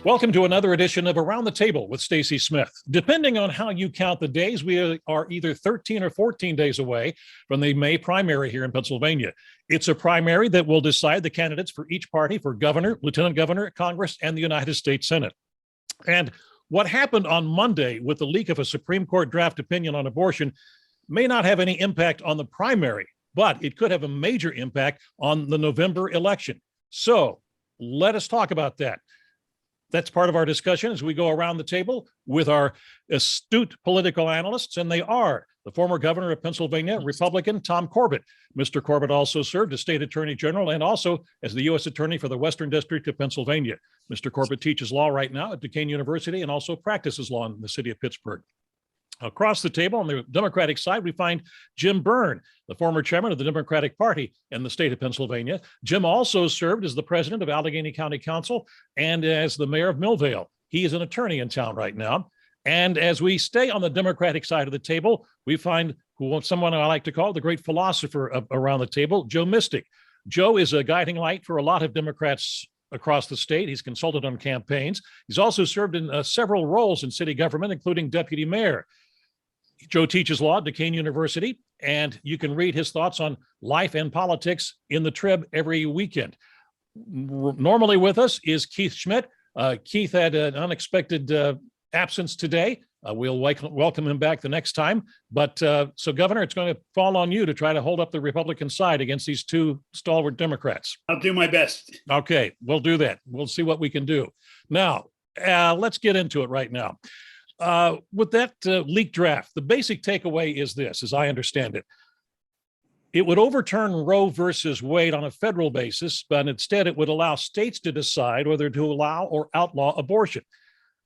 Welcome to another edition of Around the Table with Stacy Smith. Depending on how you count the days, we are either 13 or 14 days away from the May primary here in Pennsylvania. It's a primary that will decide the candidates for each party for governor, lieutenant governor, Congress, and the United States Senate. And what happened on Monday with the leak of a Supreme Court draft opinion on abortion may not have any impact on the primary, but it could have a major impact on the November election. So let us talk about that. That's part of our discussion as we go around the table with our astute political analysts, and they are the former governor of Pennsylvania, Republican Tom Corbett. Mr. Corbett also served as state attorney general and also as the U.S. attorney for the Western District of Pennsylvania. Mr. Corbett teaches law right now at Duquesne University and also practices law in the city of Pittsburgh. Across the table on the Democratic side, we find Jim Byrne, the former chairman of the Democratic Party in the state of Pennsylvania. Jim also served as the president of Allegheny County Council and as the mayor of Millvale. He is an attorney in town right now. And as we stay on the Democratic side of the table, we find someone I like to call the great philosopher around the table, Joe Mystic. Joe is a guiding light for a lot of Democrats across the state. He's consulted on campaigns. He's also served in several roles in city government, including deputy mayor. Joe teaches law at Duquesne University, and you can read his thoughts on life and politics in the Trib every weekend. Normally with us is Keith Schmidt. Keith had an unexpected absence today. We'll welcome him back the next time. But so, Governor, it's going to fall on you to try to hold up the Republican side against these two stalwart Democrats. I'll do my best. Okay, we'll do that. We'll see what we can do. Now, let's get into it right now. With that leaked draft, the basic takeaway is this, as I understand it. It would overturn Roe versus Wade on a federal basis, but instead it would allow states to decide whether to allow or outlaw abortion.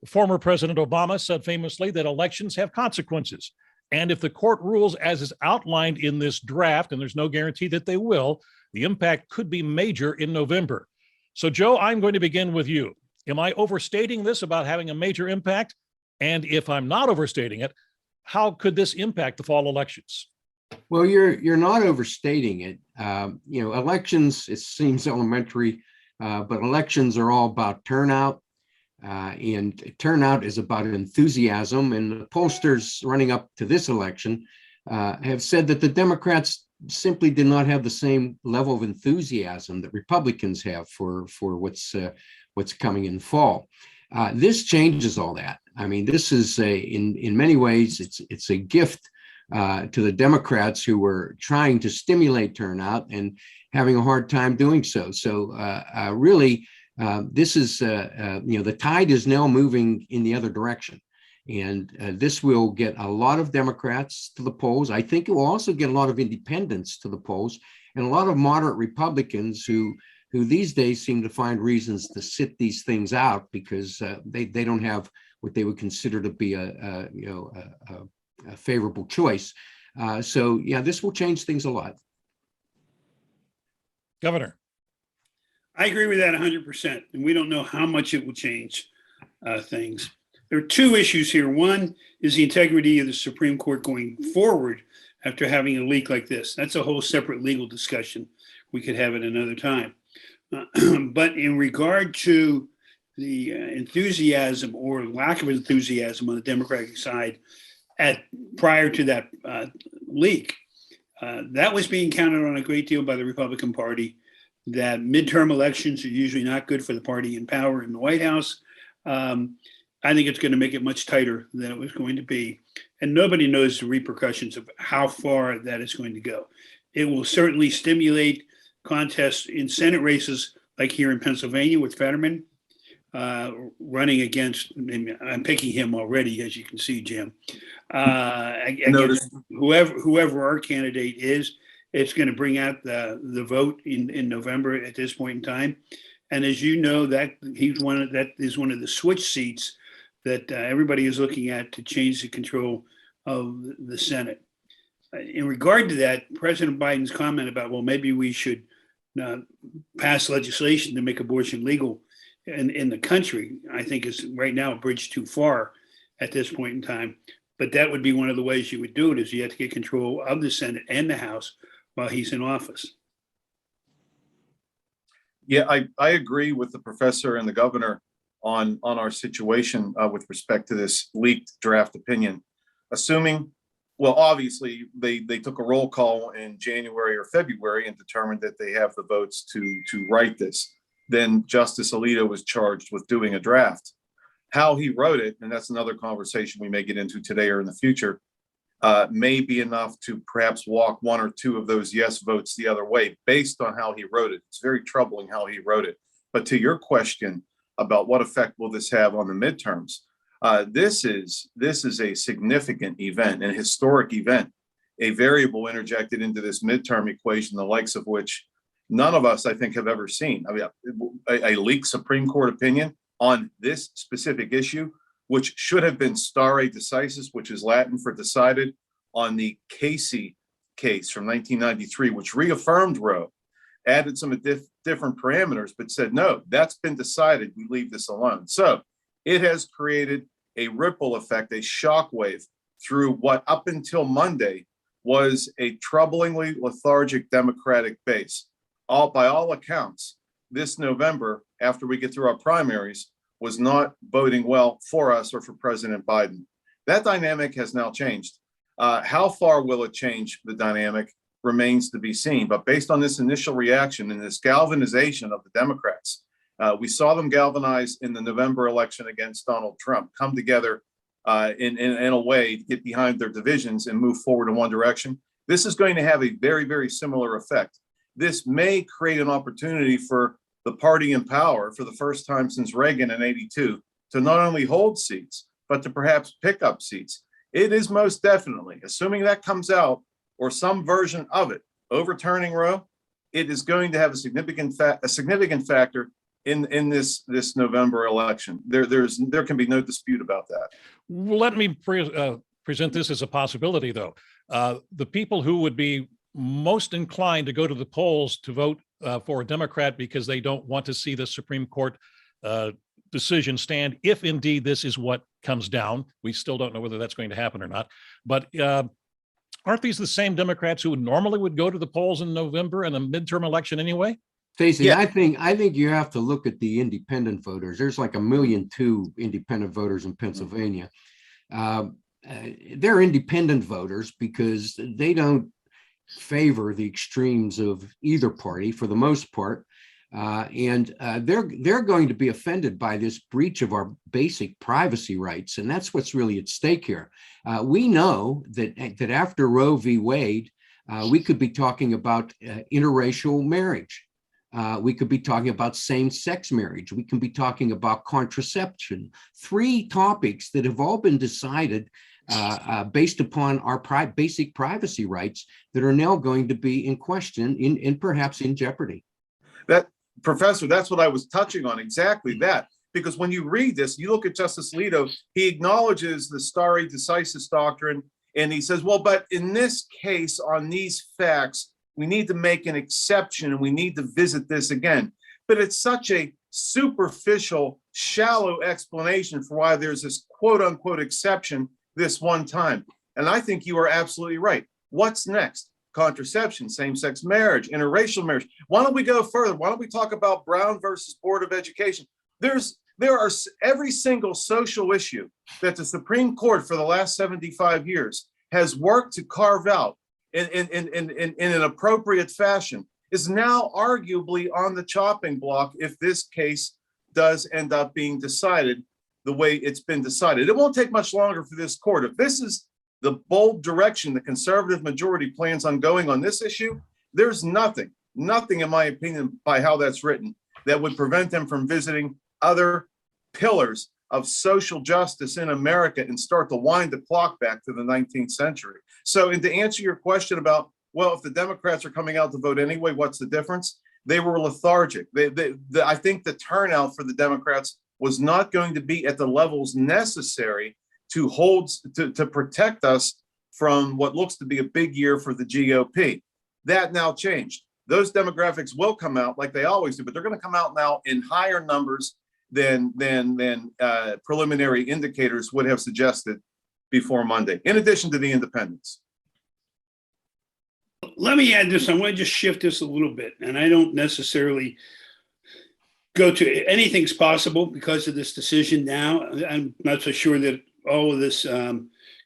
Former President Obama said famously that elections have consequences. And if the court rules as is outlined in this draft, and there's no guarantee that they will, the impact could be major in November. So, Joe, I'm going to begin with you. Am I overstating this about having a major impact? And if I'm not overstating it, how could this impact the fall elections? Well, you're not overstating it. Elections, it seems elementary, but elections are all about turnout. And turnout is about enthusiasm. And the pollsters running up to this election have said that the Democrats simply did not have the same level of enthusiasm that Republicans have for what's coming in fall. This changes all that. I mean, this is in many ways, it's a gift to the Democrats who were trying to stimulate turnout and having a hard time doing so. So really, this is, the tide is now moving in the other direction. And this will get a lot of Democrats to the polls. I think it will also get a lot of independents to the polls and a lot of moderate Republicans who these days seem to find reasons to sit these things out because they don't have what they would consider to be a favorable choice. So this will change things a lot. Governor. I agree with that 100%. And we don't know how much it will change things. There are two issues here. One is the integrity of the Supreme Court going forward after having a leak like this. That's a whole separate legal discussion. We could have it another time. But in regard to the enthusiasm or lack of enthusiasm on the Democratic side prior to that leak, that was being counted on a great deal by the Republican Party, that midterm elections are usually not good for the party in power in the White House. I think it's going to make it much tighter than it was going to be. And nobody knows the repercussions of how far that is going to go. It will certainly stimulate contests in Senate races, like here in Pennsylvania with Fetterman running against, I'm picking him already, as you can see, Jim. Against whoever our candidate is, it's going to bring out the vote in November at this point in time. And as you know, that is one of the switch seats that everybody is looking at to change the control of the Senate. In regard to that, President Biden's comment about, well, maybe we should pass legislation to make abortion legal in the country, I think is right now a bridge too far at this point in time. But that would be one of the ways you would do it, is you have to get control of the Senate and the House while he's in office. Yeah, I agree with the professor and the governor on our situation with respect to this leaked draft opinion. Assuming, well, obviously they took a roll call in January or February and determined that they have the votes to write this. Then Justice Alito was charged with doing a draft. How he wrote it, and that's another conversation we may get into today or in the future, may be enough to perhaps walk one or two of those yes votes the other way based on how he wrote it. It's very troubling how he wrote it. But to your question about what effect will this have on the midterms, this is a significant event, an historic event, a variable interjected into this midterm equation, the likes of which none of us, I think, have ever seen. I mean, a leaked Supreme Court opinion on this specific issue, which should have been stare decisis, which is Latin for decided, on the Casey case from 1993, which reaffirmed Roe, added some different parameters, but said, no, that's been decided. We leave this alone. So it has created a ripple effect, a shockwave through what up until Monday was a troublingly lethargic Democratic base. By all accounts, this November, after we get through our primaries, was not boding well for us or for President Biden. That dynamic has now changed. How far will it change the dynamic remains to be seen. But based on this initial reaction and this galvanization of the Democrats, we saw them galvanize in the November election against Donald Trump, come together in a way to get behind their divisions and move forward in one direction. This is going to have a very, very similar effect. This may create an opportunity for the party in power for the first time since Reagan in '82 to not only hold seats, but to perhaps pick up seats. It is most definitely, assuming that comes out or some version of it, overturning Roe, it is going to have a significant factor in this November election. There can be no dispute about that. Well, let me present this as a possibility, though. The people who would be most inclined to go to the polls to vote for a Democrat because they don't want to see the Supreme Court decision stand, if indeed this is what comes down. We still don't know whether that's going to happen or not. But aren't these the same Democrats who normally would go to the polls in November in a midterm election anyway? Stacy, yeah. I think you have to look at the independent voters. There's like 1.2 million independent voters in Pennsylvania. They're independent voters because they don't favor the extremes of either party for the most part. And they're going to be offended by this breach of our basic privacy rights. And that's what's really at stake here. We know that after Roe v. Wade, we could be talking about interracial marriage. We could be talking about same-sex marriage. We can be talking about contraception. 3 topics that have all been decided based upon our basic privacy rights that are now going to be in question and perhaps in jeopardy. That, Professor, that's what I was touching on, exactly that. Because when you read this, you look at Justice Alito, he acknowledges the stare decisis doctrine, and he says, well, but in this case, on these facts, we need to make an exception and we need to visit this again. But it's such a superficial, shallow explanation for why there's this quote unquote exception this one time. And I think you are absolutely right. What's next? Contraception, same-sex marriage, interracial marriage. Why don't we go further? Why don't we talk about Brown versus Board of Education? There are every single social issue that the Supreme Court for the last 75 years has worked to carve out in an appropriate fashion is now arguably on the chopping block if this case does end up being decided the way it's been decided. It won't take much longer for this court. If this is the bold direction the conservative majority plans on going on this issue, there's nothing in my opinion by how that's written that would prevent them from visiting other pillars of social justice in America and start to wind the clock back to the 19th century. So, and to answer your question about, well, if the Democrats are coming out to vote anyway, what's the difference? They were lethargic. I think the turnout for the Democrats was not going to be at the levels necessary to protect us from what looks to be a big year for the GOP. That now changed. Those demographics will come out like they always do, but they're going to come out now in higher numbers than preliminary indicators would have suggested before Monday, in addition to the independents. Let me add this. I want to just shift this a little bit, and I don't necessarily go to anything's possible because of this decision now. I'm not so sure that all of this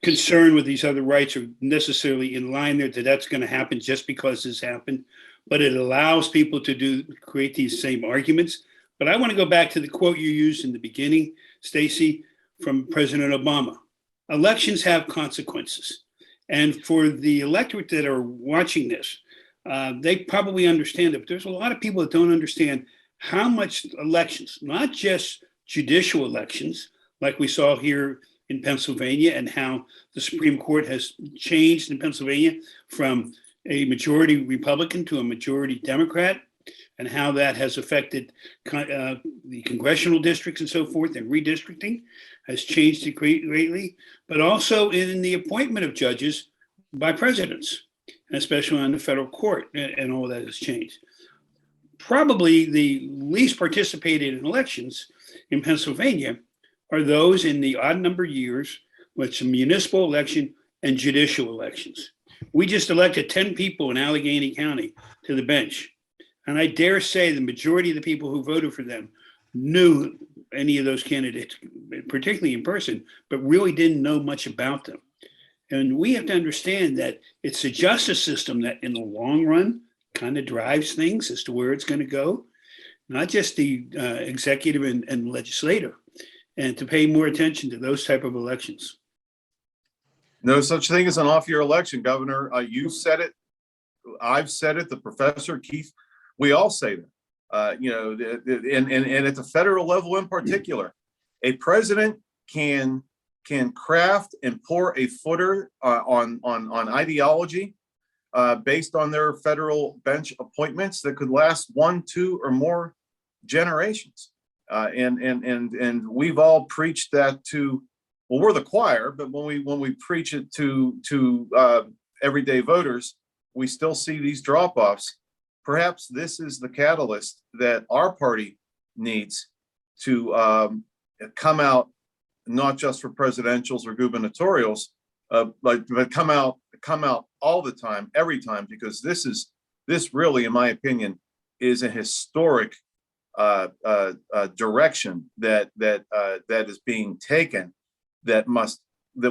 concern with these other rights are necessarily in line there, that that's going to happen just because this happened, but it allows people to create these same arguments. But I want to go back to the quote you used in the beginning, Stacy, from President Obama. Elections have consequences. And for the electorate that are watching this, they probably understand it, but there's a lot of people that don't understand how much elections, not just judicial elections, like we saw here in Pennsylvania, and how the Supreme Court has changed in Pennsylvania from a majority Republican to a majority Democrat, and how that has affected the congressional districts and so forth, and redistricting has changed it greatly, but also in the appointment of judges by presidents, and especially on the federal court, and all that has changed. Probably the least participated in elections in Pennsylvania are those in the odd number years, with some municipal election and judicial elections. We just elected 10 people in Allegheny County to the bench. And I dare say the majority of the people who voted for them knew any of those candidates, particularly in person, but really didn't know much about them. And we have to understand that it's the justice system that in the long run kind of drives things as to where it's going to go, not just the executive and legislative, and to pay more attention to those type of elections. No such thing as an off-year election, Governor. You said it. I've said it. The professor, Keith, we all say that. And at the federal level in particular, a president can craft and pour a footer on ideology based on their federal bench appointments that could last 1, 2, or more generations. And we've all preached that to, well, we're the choir, but when we preach it to everyday voters, we still see these drop-offs. Perhaps this is the catalyst that our party needs to come out, not just for presidentials or gubernatorials, but come out all the time, every time, because this really, in my opinion, is a historic direction that is being taken, that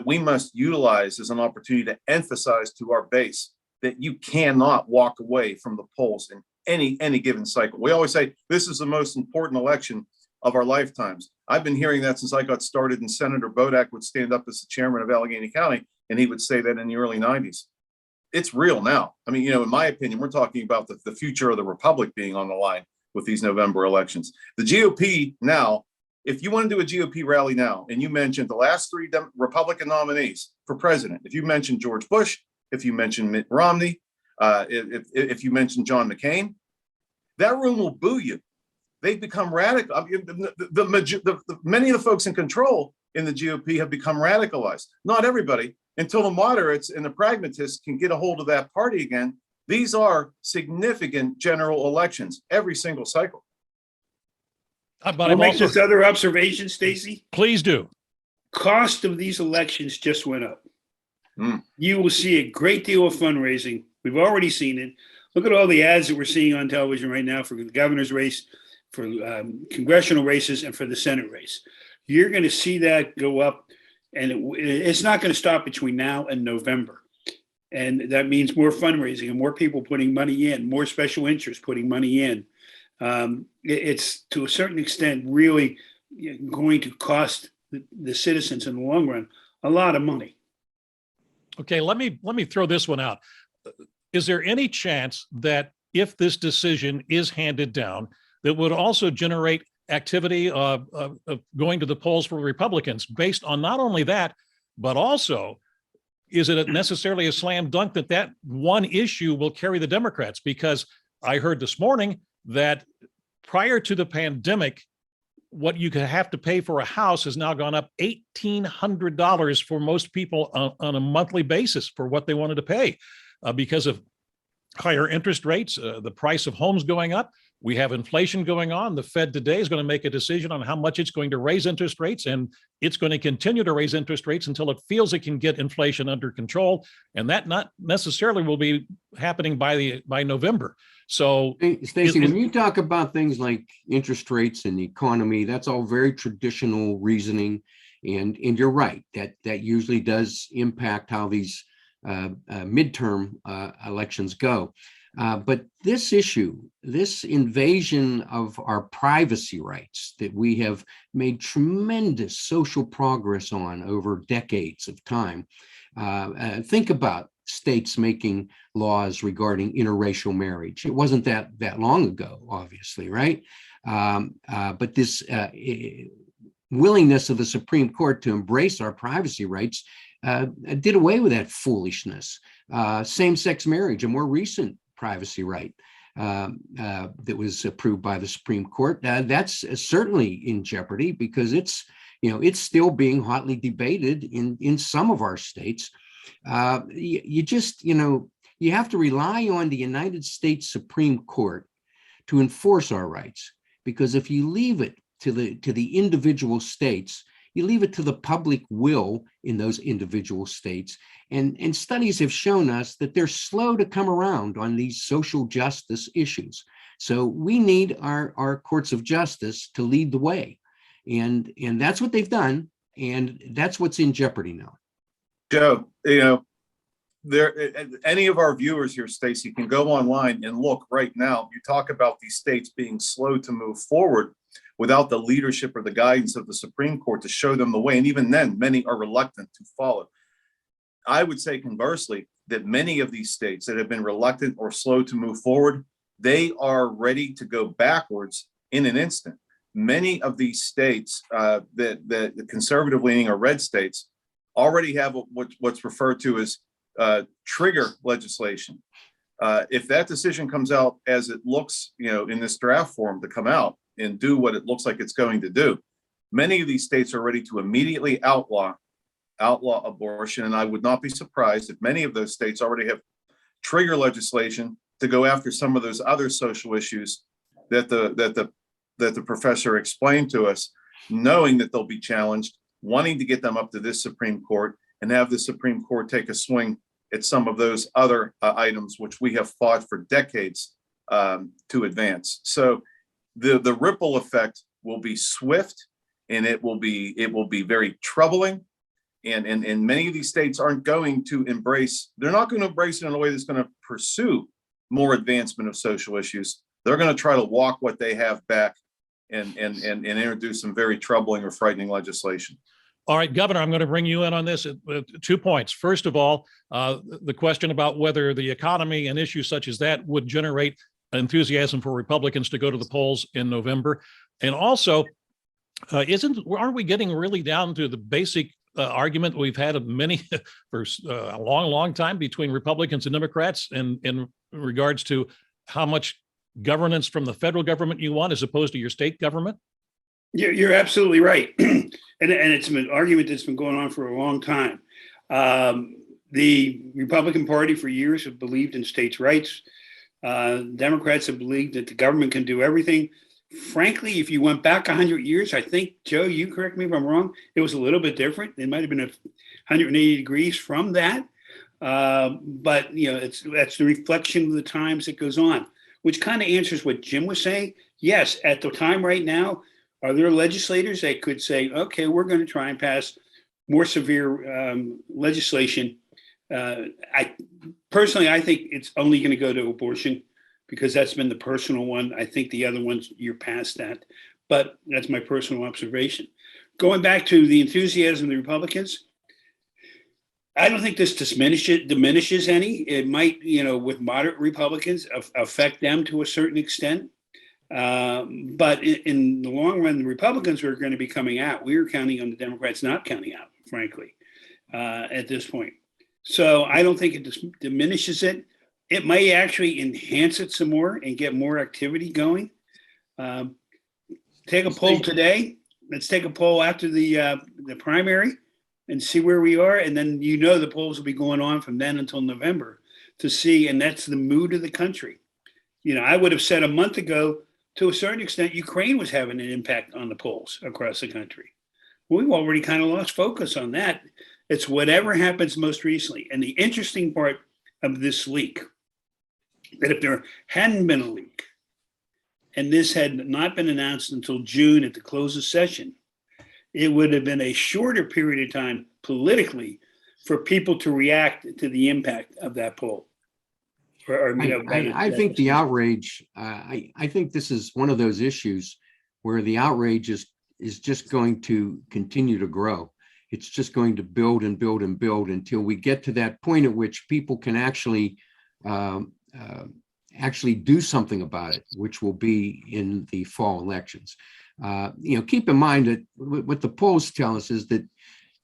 we must utilize as an opportunity to emphasize to our base that you cannot walk away from the polls in any given cycle. We always say this is the most important election of our lifetimes. I've been hearing that since I got started, and Senator Bodak would stand up as the chairman of Allegheny County, and he would say that in the early 90s. It's real now. I mean, in my opinion, we're talking about the future of the republic being on the line with these November elections. The GOP now, if you want to do a GOP rally now, and you mentioned the last 3 Republican nominees for president, if you mentioned George Bush, if you mentioned Mitt Romney, if you mentioned John McCain, that room will boo you. They've become radical. I mean, many of the folks in control in the GOP have become radicalized. Not everybody, until the moderates and the pragmatists can get a hold of that party again. These are significant general elections every single cycle. But I'll make this other observation, Stacy. Please do. Cost of these elections just went up. You will see a great deal of fundraising. We've already seen it. Look at all the ads that we're seeing on television right now for the governor's race, for congressional races, and for the Senate race. You're going to see that go up, and it's not going to stop between now and November. And that means more fundraising and more people putting money in, more special interests putting money in. It's to a certain extent really going to cost the citizens in the long run a lot of money. Okay, let me throw this one out. Is there any chance that if this decision is handed down, that would also generate activity of going to the polls for Republicans based on not only that, but also, is it necessarily a slam dunk that one issue will carry the Democrats? Because I heard this morning that prior to the pandemic, what you could have to pay for a house has now gone up $1,800 for most people on a monthly basis for what they wanted to pay because of higher interest rates, the price of homes going up. We have inflation going on. The Fed today is going to make a decision on how much it's going to raise interest rates, and it's going to continue to raise interest rates until it feels it can get inflation under control. And that not necessarily will be happening by November. So, Hey, Stacy, when you talk about things like interest rates and the economy, that's all very traditional reasoning. And you're right, that usually does impact how these midterm elections go. But this issue, this invasion of our privacy rights that we have made tremendous social progress on over decades of time. Think about states making laws regarding interracial marriage. It wasn't that long ago, obviously, right? But this willingness of the Supreme Court to embrace our privacy rights did away with that foolishness. Same-sex marriage, a more recent privacy right that was approved by the Supreme Court. That's certainly in jeopardy because it's still being hotly debated in some of our states. You have to rely on the United States Supreme Court to enforce our rights, because if you leave it to the individual states, you leave it to the public will in those individual states. And studies have shown us that they're slow to come around on these social justice issues. So we need our courts of justice to lead the way. And that's what they've done. And that's what's in jeopardy now. Joe, any of our viewers here, Stacy, can go online and look right now. You talk about these states being slow to move forward without the leadership or the guidance of the Supreme Court to show them the way. And even then, many are reluctant to follow. I would say conversely, that many of these states that have been reluctant or slow to move forward, they are ready to go backwards in an instant. Many of these states, the conservative leaning or red states, already have what's referred to as trigger legislation. If that decision comes out as it looks, in this draft form to come out and do what it looks like it's going to do, many of these states are ready to immediately outlaw abortion. And I would not be surprised if many of those states already have trigger legislation to go after some of those other social issues that the professor explained to us, knowing that they'll be challenged, wanting to get them up to this Supreme Court and have the Supreme Court take a swing at some of those other items which we have fought for decades to advance. So the ripple effect will be swift, and it will be very troubling. And many of these states aren't going to embrace. They're not going to embrace it in a way that's going to pursue more advancement of social issues. They're going to try to walk what they have back and introduce some very troubling or frightening legislation. All right, Governor, I'm going to bring you in on this. 2 points. First of all, the question about whether the economy and issues such as that would generate enthusiasm for Republicans to go to the polls in November. And also, aren't we getting really down to the basic argument we've had of many for a long time between Republicans and Democrats in regards to how much governance from the federal government you want as opposed to your state government? You're absolutely right. And it's an argument that's been going on for a long time. The Republican Party for years have believed in states' rights. Democrats have believed that the government can do everything. Frankly, if you went back 100 years, I think, Joe, you correct me if I'm wrong, it was a little bit different. It might have been 180 degrees from that. But, that's the reflection of the times that goes on, which kind of answers what Jim was saying. Yes, at the time right now, are there legislators that could say, okay, we're going to try and pass more severe legislation? I think it's only going to go to abortion because that's been the personal one. I think the other ones, you're past that. But that's my personal observation. Going back to the enthusiasm of the Republicans, I don't think this diminishes any. It might, with moderate Republicans, affect them to a certain extent. But in the long run, the Republicans were going to be coming out. We were counting on the Democrats not counting out, frankly, at this point. So I don't think it diminishes it. It may actually enhance it some more and get more activity going. Take a poll today. Let's take a poll after the primary and see where we are. And then, the polls will be going on from then until November to see. And that's the mood of the country. I would have said a month ago to a certain extent, Ukraine was having an impact on the polls across the country. We've already kind of lost focus on that. It's whatever happens most recently. And the interesting part of this leak, that if there hadn't been a leak, and this had not been announced until June at the close of session, it would have been a shorter period of time politically for people to react to the impact of that poll. I think the outrage, I think this is one of those issues where the outrage is just going to continue to grow. It's just going to build and build and build until we get to that point at which people can actually do something about it, which will be in the fall elections. Keep in mind that what the polls tell us is that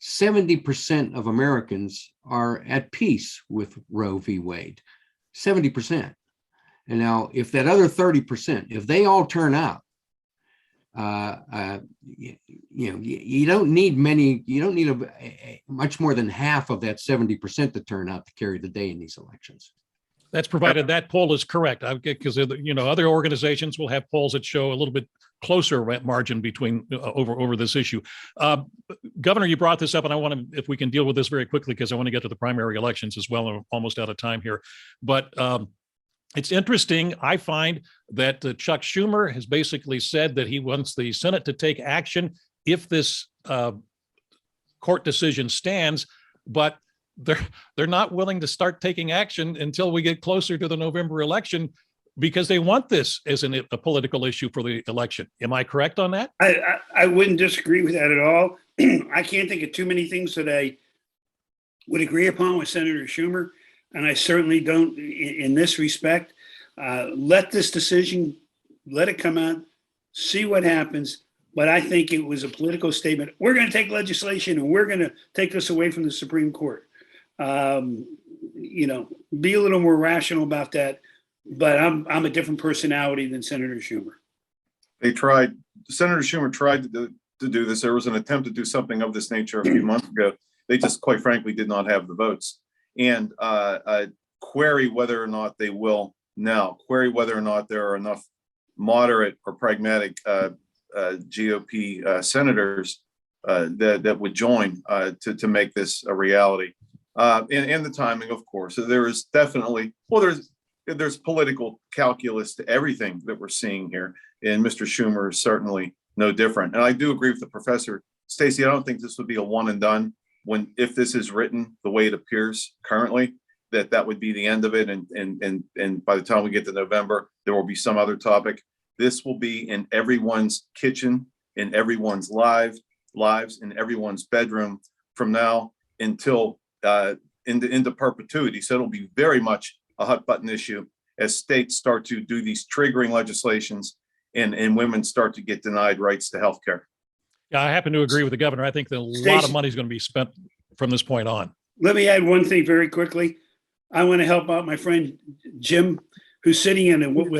70% of Americans are at peace with Roe v. Wade. 70%. And now, if that other 30%, if they all turn out, you don't need many. You don't need much more than half of that 70% to turn out to carry the day in these elections. That's provided that poll is correct, because other organizations will have polls that show a little bit closer margin between over this issue. Governor, you brought this up, and I want to, if we can deal with this very quickly, because I want to get to the primary elections as well. I'm almost out of time here, but it's interesting. I find that Chuck Schumer has basically said that he wants the Senate to take action if this court decision stands, but they're not willing to start taking action until we get closer to the November election, because they want this as a political issue for the election. Am I correct on that? I wouldn't disagree with that at all. I can't think of too many things that I would agree upon with Senator Schumer, and I certainly don't in this respect. Let this decision, let it come out, see what happens. But I think it was a political statement. We're going to take legislation and we're going to take this away from the Supreme Court. Be a little more rational about that. But I'm a different personality than Senator Schumer. Senator Schumer tried to do this. There was an attempt to do something of this nature a few months ago. They just, quite frankly, did not have the votes. And query whether or not they will now. Query whether or not there are enough moderate or pragmatic GOP senators that would join to make this a reality. And the timing, of course. So there is definitely, there's political calculus to everything that we're seeing here. And Mr. Schumer is certainly no different. And I do agree with the professor. Stacy, I don't think this would be a one and done if this is written the way it appears currently, that would be the end of it. And by the time we get to November, there will be some other topic. This will be in everyone's kitchen, in everyone's lives, in everyone's bedroom from now until into perpetuity. So it'll be very much a hot button issue as states start to do these triggering legislations and women start to get denied rights to health care. Yeah, I happen to agree with the governor. I think that a lot of money is going to be spent from this point on. Let me add one thing very quickly. I want to help out my friend Jim, who's sitting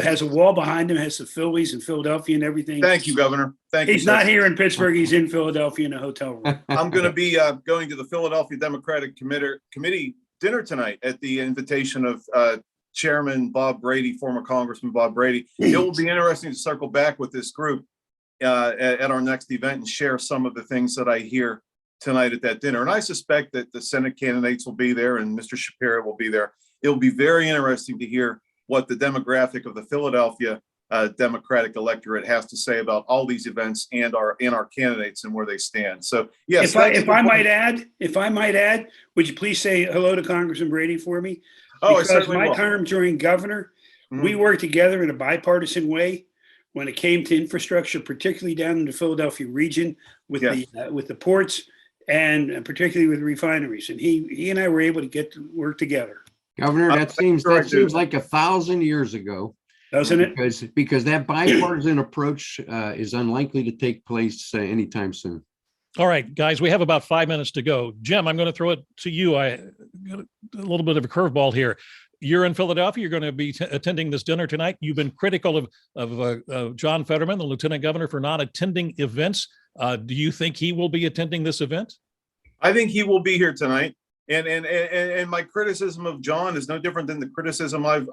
has a wall behind him, has the Phillies and Philadelphia and everything. Thank you, Governor. Thank you. He's not here in Pittsburgh. He's in Philadelphia in a hotel room. I'm going to be going to the Philadelphia Democratic Committee dinner tonight at the invitation of Chairman Bob Brady, former Congressman Bob Brady. It will be interesting to circle back with this group at our next event and share some of the things that I hear tonight at that dinner. And I suspect that the Senate candidates will be there and Mr. Shapiro will be there. It'll be very interesting to hear what the demographic of the Philadelphia Democratic electorate has to say about all these events and our candidates and where they stand. So yes, if I might add, would you please say hello to Congressman Brady for me? Oh, because my term during governor, we worked together in a bipartisan way when it came to infrastructure, particularly down in the Philadelphia region with the ports and particularly with refineries. And he and I were able to get to work together. Governor, that seems like 1,000 years ago, doesn't it? Because that bipartisan approach is unlikely to take place anytime soon. All right, guys, we have about 5 minutes to go. Jim, I'm going to throw it to you. I got a little bit of a curveball here. You're in Philadelphia. You're going to be attending this dinner tonight. You've been critical of John Fetterman, the lieutenant governor, for not attending events. Do you think he will be attending this event? I think he will be here tonight. And my criticism of John is no different than the criticism I've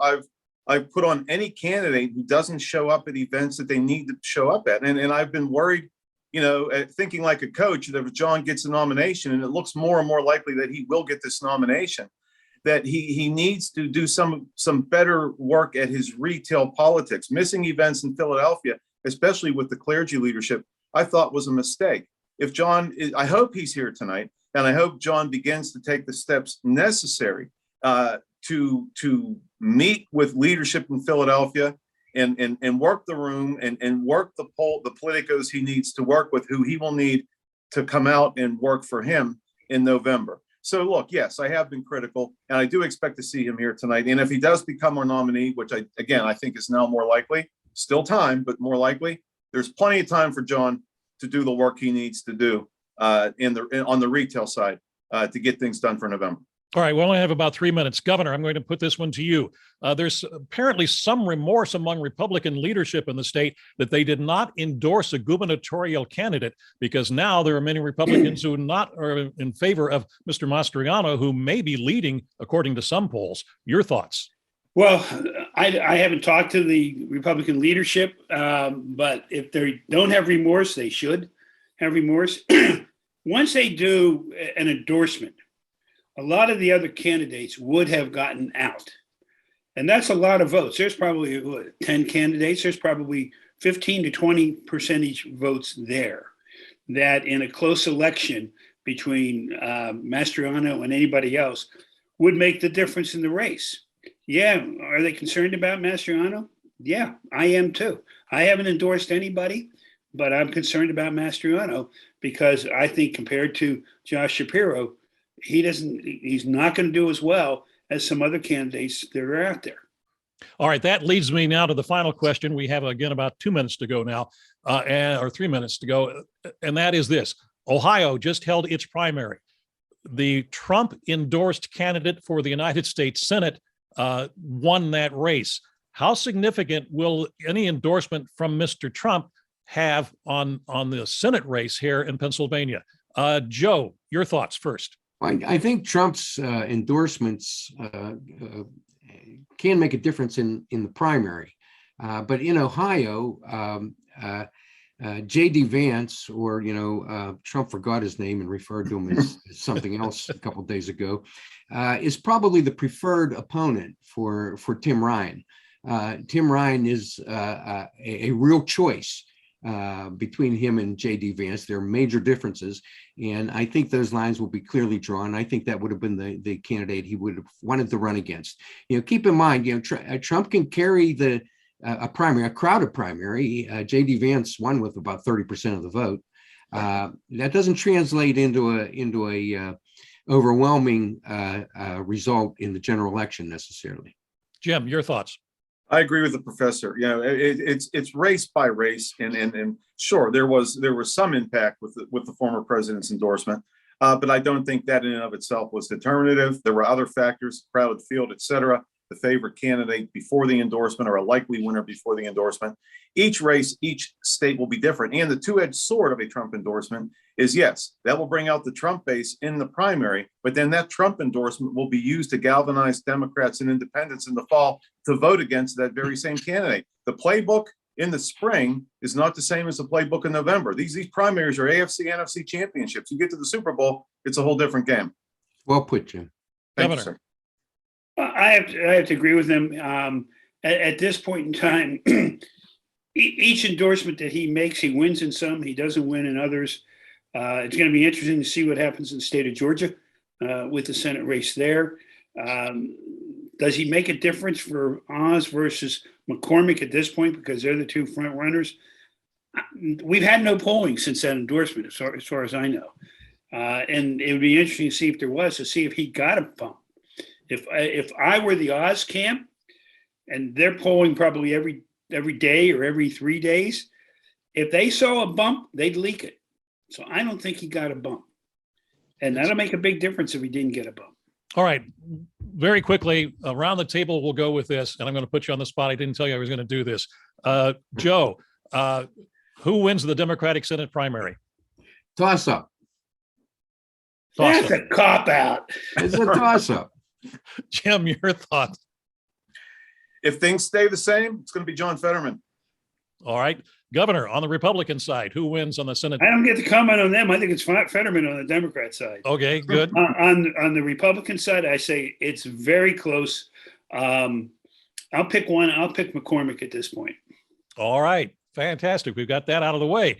I put on any candidate who doesn't show up at events that they need to show up at. And I've been worried, thinking like a coach, that if John gets a nomination, and it looks more and more likely that he will get this nomination, that he needs to do some better work at his retail politics. Missing events in Philadelphia, especially with the clergy leadership, I thought was a mistake. If John, I hope he's here tonight, and I hope John begins to take the steps necessary to meet with leadership in Philadelphia and work the room and work the politicos he needs to work with, who he will need to come out and work for him in November. So look, yes, I have been critical, and I do expect to see him here tonight. And if he does become our nominee, which I think is now more likely, still time, but more likely, there's plenty of time for John to do the work he needs to do on the retail side to get things done for November. All right, we only have about 3 minutes. Governor, I'm going to put this one to you. There's apparently some remorse among Republican leadership in the state that they did not endorse a gubernatorial candidate, because now there are many Republicans who are in favor of Mr. Mastriano, who may be leading, according to some polls. Your thoughts? Well, I haven't talked to the Republican leadership, but if they don't have remorse, they should have remorse. Once they do an endorsement, a lot of the other candidates would have gotten out. And that's a lot of votes. There's probably 10 candidates. There's probably 15 to 20% votes there that in a close election between Mastriano and anybody else would make the difference in the race. Yeah. Are they concerned about Mastriano? Yeah, I am too. I haven't endorsed anybody, but I'm concerned about Mastriano because I think compared to Josh Shapiro, he's not going to do as well as some other candidates that are out there. All right, that leads me now to the final question. We have, again, about 2 minutes to go now, or 3 minutes to go. And that is this: Ohio just held its primary. The Trump endorsed candidate for the United States Senate won that race. How significant will any endorsement from Mr. Trump have on the Senate race here in Pennsylvania? Joe, your thoughts first. I think Trump's endorsements can make a difference in the primary. But in Ohio, J.D. Vance, or, Trump forgot his name and referred to him as something else a couple of days ago, is probably the preferred opponent for Tim Ryan. Tim Ryan is a real choice between him and J.D. Vance. There are major differences, and I think those lines will be clearly drawn. I think that would have been the candidate he would have wanted to run against. Keep in mind, Trump can carry a crowded primary. J.D. Vance won with about 30% of the vote. That doesn't translate into a overwhelming result in the general election necessarily. Jim, your thoughts? I agree with the professor. It's race by race, and sure, there was some impact with the former president's endorsement, but I don't think that in and of itself was determinative. There were other factors, crowded field, et cetera, the favorite candidate before the endorsement or a likely winner before the endorsement. Each race, each state will be different, and the two-edged sword of a Trump endorsement is, yes, that will bring out the Trump base in the primary, but then that Trump endorsement will be used to galvanize Democrats and independents in the fall to vote against that very same candidate. The playbook in the spring is not the same as the playbook in November. These primaries are AFC, NFC championships. You get to the Super Bowl, it's a whole different game. Well put, Jim. Thank you, sir. I have to agree with him. At this point in time, each endorsement that he makes, he wins in some, he doesn't win in others. It's going to be interesting to see what happens in the state of Georgia with the Senate race there. Does he make a difference for Oz versus McCormick at this point, because they're the two front runners? We've had no polling since that endorsement, as far as I know. And it would be interesting to see if there was, to see if he got a bump. If I were the Oz camp, and they're polling probably every day or every 3 days, if they saw a bump, they'd leak it. So I don't think he got a bump. And that'll make a big difference if he didn't get a bump. All right. Very quickly, around the table, we'll go with this, and I'm going to put you on the spot. I didn't tell you I was going to do this. Joe, who wins the Democratic Senate primary? Toss-up. That's a cop-out. It's a toss-up. Jim, your thoughts? If things stay the same, it's going to be John Fetterman. All right. Governor, on the Republican side, who wins on the Senate? I don't get to comment on them. I think it's Fetterman on the Democrat side. Okay, good. On the Republican side, I say it's very close. I'll pick one. I'll pick McCormick at this point. All right. Fantastic. We've got that out of the way.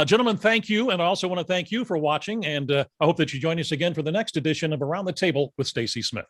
Gentlemen, thank you. And I also want to thank you for watching. And I hope that you join us again for the next edition of Around the Table with Stacy Smith.